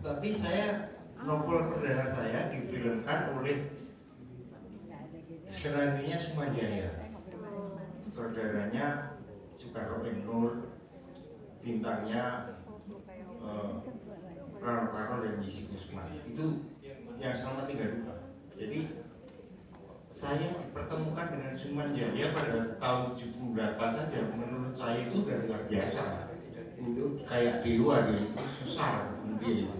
Tapi saya novel perdana saya difilmkan oleh skenario-nya Sumanjaya, sutradaranya Soekarno M. Nur, bintangnya Rano Karno dan Yisi Kusman. Itu yang Selamat Tinggal Duka. Jadi saya dipertemukan dengan Sumanjaya pada tahun 78 saja. Menurut saya itu udah luar biasa. Itu kayak di luar dia itu susah kemudian itu.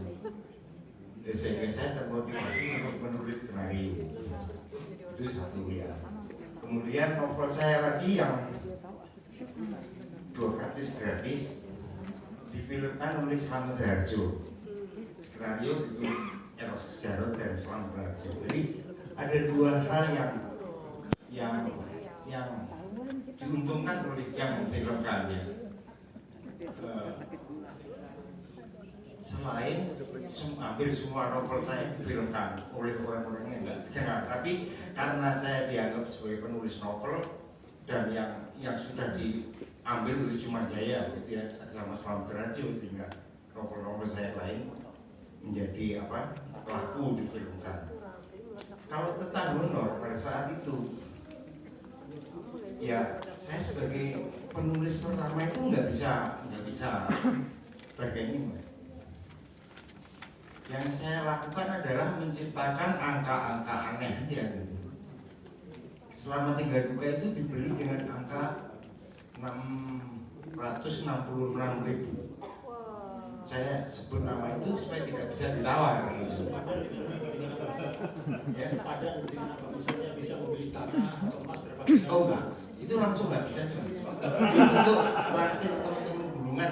Sehingga saya termotivasi untuk menulis skenario. Itu satu ya. Kemudian novel saya lagi yang Dua Karcis Gratis difilmkan oleh Slamet Harjo. Skenario ditulis Eros Jarot dan Slamet Harjo. Jadi ada dua hal yang diuntungkan oleh yang difilmkan ya. Selain hampir semua novel saya difilmkan oleh orang-orang yang enggak dikenal, tapi karena saya dianggap sebagai penulis novel dan yang sudah diambil oleh Sumanjaya gitu ya, sama Slamet Harjo, sehingga novel-novel saya lain menjadi laku difilmkan. Kalau tentang honor pada saat itu, ya saya sebagai penulis pertama itu nggak bisa bargaining. Yang saya lakukan adalah menciptakan angka-angka aneh aja gitu. Selamat Tinggal Duka itu dibeli dengan angka 666.000. Saya sebut nama itu supaya tidak bisa ditawar gitu. Ya, misalnya bisa membeli tanah atau emas berapa? Oh enggak, itu langsung nggak bisa sih. Itu untuk raktir teman-teman gulungan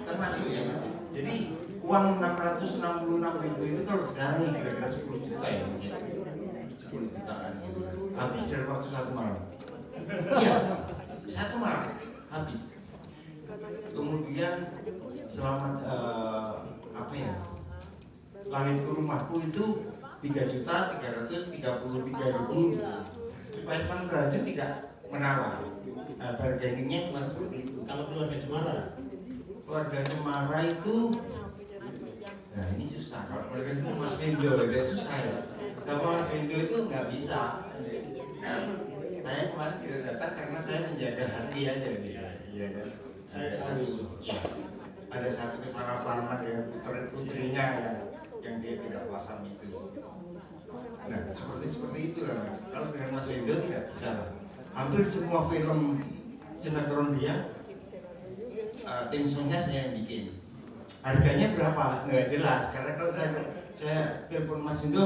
termasuk ya mas. Jadi uang 666.000 itu kalau sekarang kira-kira 10 juta ya mas. 10 jutaan gitu. Habis dalam waktu 1 malam. Iya, 1 malam habis. Kemudian selamat Langitku Rumahku itu 3.333.000 supaya Slamet Harjo tidak menawar. Bargainingnya cuma seperti itu. Kalau keluarga Cemara itu, nah ini susah. Kalau keluarga Mas Wendo itu susah ya. Kalau Mas Wendo itu nggak bisa. Saya kemarin tidak datang karena saya menjaga hati aja gitu. Iya kan. Ada satu kesalahpahaman dengan putrinya yang dia tidak paham itu. Nah seperti itulah mas. Kalau dengan Mas Wendo tidak bisa. Hampir semua film sinetron dia, tim songnya saya yang bikin. Harganya berapa? Nggak jelas. Karena kalau saya telepon Mas Wendo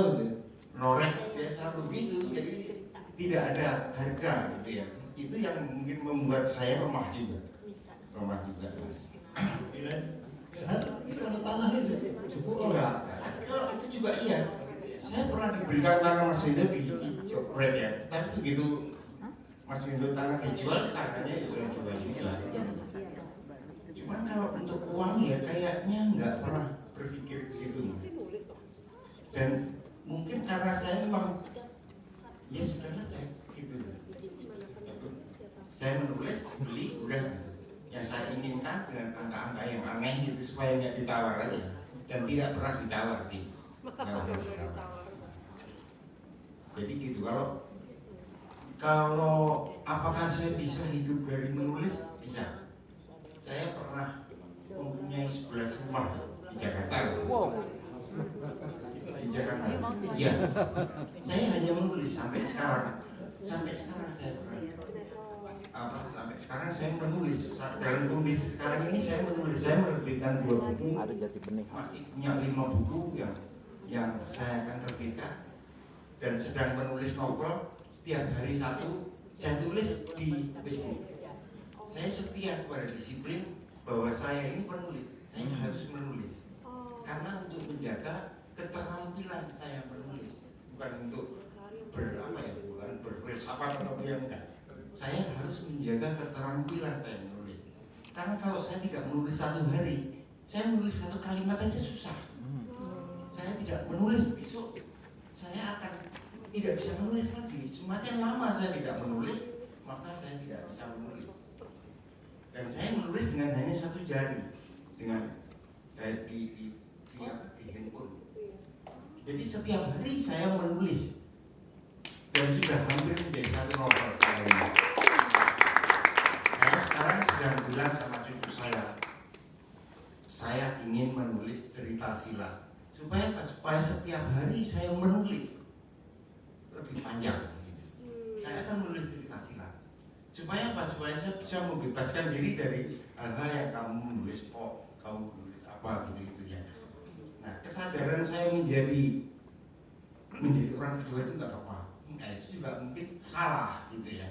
norek biasa begitu. Jadi tidak ada harga gitu ya. Itu yang mungkin membuat saya lemah juga mas. Ini ada tanah itu cukup enggak? Kalau itu juga iya. Saya pernah diberikan tanah Mas Wendo di Cokret ya. Tapi begitu Mas Wendo tanah dijual, tanahnya itu yang jual juga. Cuman kalau untuk uang ya kayaknya nggak pernah berpikir ke situ. Dan mungkin karena saya memang ya sudahlah saya gitu. Saya menulis, beli, udah. Yang saya inginkan dengan angka-angka yang aneh itu supaya nggak ditawar aja dan tidak pernah ditawar sih. Jadi gitu. Kalau apakah saya bisa hidup dari menulis? Bisa. Saya pernah mempunyai 11 rumah di Jakarta. Di Jakarta. Iya. Saya hanya menulis sampai sekarang. Sampai sekarang saya menulis. Dalam kondisi sekarang ini saya menerbitkan 2 buku. Masih punya 5 buku yang saya akan terbitkan dan sedang menulis novel. Setiap hari satu saya tulis di Facebook. Saya setia kepada disiplin bahwa saya ini penulis. Saya harus menulis karena untuk menjaga keterampilan saya menulis, bukan untuk bukan berfilsafat atau yang enggak. Saya harus menjaga keterampilan saya menulis. Karena kalau saya tidak menulis 1 hari, saya menulis 1 kalimat aja susah. Saya tidak menulis besok, saya akan tidak bisa menulis lagi. Semakin lama saya tidak menulis, maka saya tidak bisa menulis. Dan saya menulis dengan hanya 1 jari, dengan di handphone. Jadi setiap hari saya menulis dan sudah hampir menjadi satu novel sekarang. Saya sekarang sedang bilang sama cucu saya ingin menulis cerita silat. Supaya apa? Supaya setiap hari saya menulis lebih panjang. Saya akan menulis cerita silat. Supaya apa? Supaya saya bisa membebaskan diri dari hal-hal yang kamu menulis kamu menulis apa gitu ya. Nah, kesadaran saya menjadi orang kedua itu nggak apa-apa. Nah, itu juga mungkin salah gitu ya.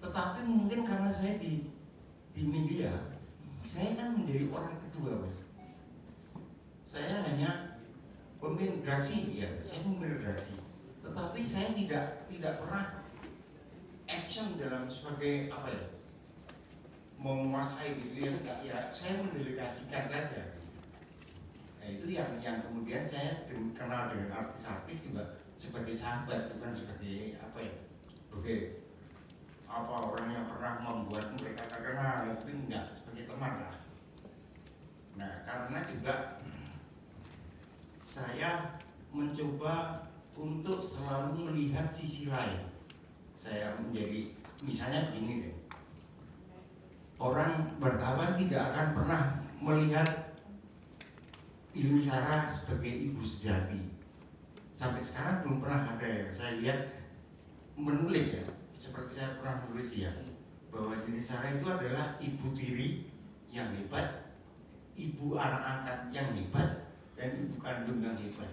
Tetapi mungkin karena saya di media, saya kan menjadi orang kedua, Mas. Saya hanya pemimpin redaksi, ya, saya pemimpin redaksi. Tetapi saya tidak pernah action dalam sebagai apa ya, menguasai gitu ya, enggak ya, saya mendelegasikan saja. Nah, itu yang kemudian saya kenal dengan artis-artis juga sebagai sahabat, bukan sebagai apa ya, sebagai apa orang yang pernah membuat mereka terkenal, itu enggak, sebagai teman lah. Nah, karena juga saya mencoba untuk selalu melihat sisi lain. Saya menjadi, misalnya begini deh, orang wartawan tidak akan pernah melihat Yuni Shara sebagai ibu sejati. Sampai sekarang belum pernah ada yang saya lihat menulis ya, seperti saya pernah menulis ya, bahwa Yuni Shara itu adalah ibu tiri yang hebat, ibu anak angkat yang hebat, dan ibu kandung yang hebat.